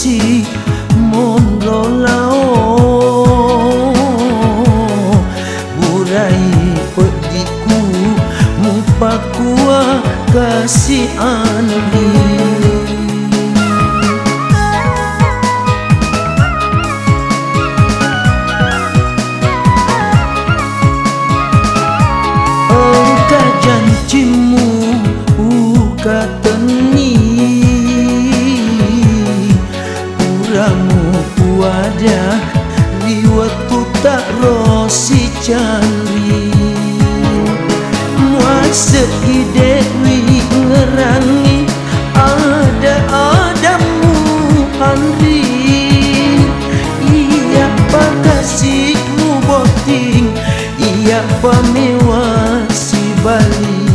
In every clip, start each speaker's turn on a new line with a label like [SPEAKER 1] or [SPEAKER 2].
[SPEAKER 1] kasih monrolao burai pediku mupakua kasih Andri. Janjimu ukateni uramu wadah riwatu tak rosi candri muasa idewi ngerangi adamu Andri iya pakasihmu boting iya pamewa Bali.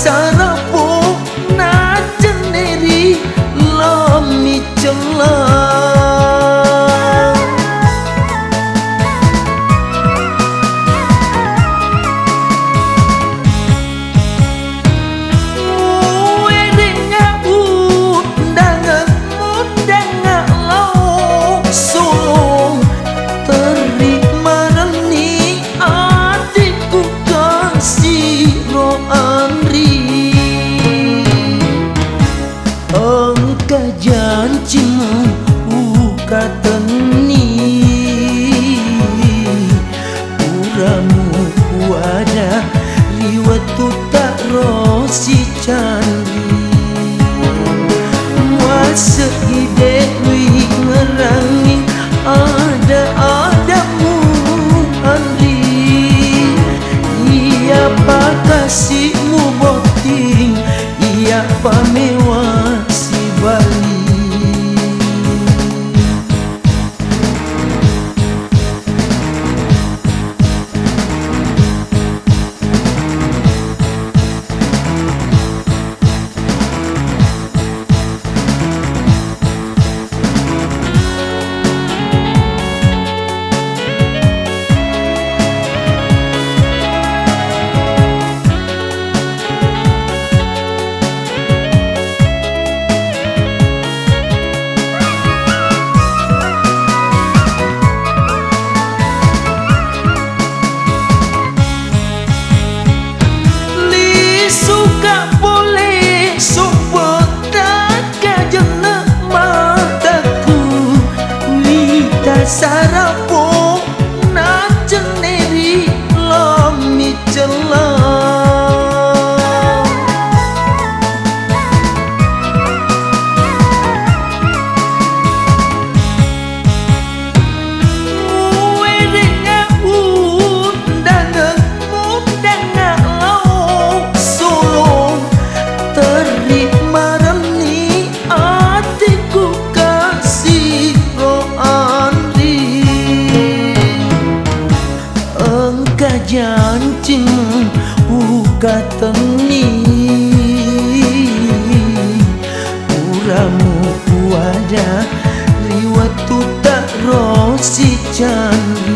[SPEAKER 1] Sarapo na jeneri lami celah wedenya undangan lau sulung terima reni adikku kasih roan janjimu ukateni uramu wadah riwatu tak rosi candri muasa idewi ngerangi adamu Andri iya pakasihmu boting iya pamewa Bali. Sarapo na jeneri lami celah wedenya undangan lau sulung terima reni adikku kasih roan janjimu ukateni uramu wadah riwatu tak rosi candri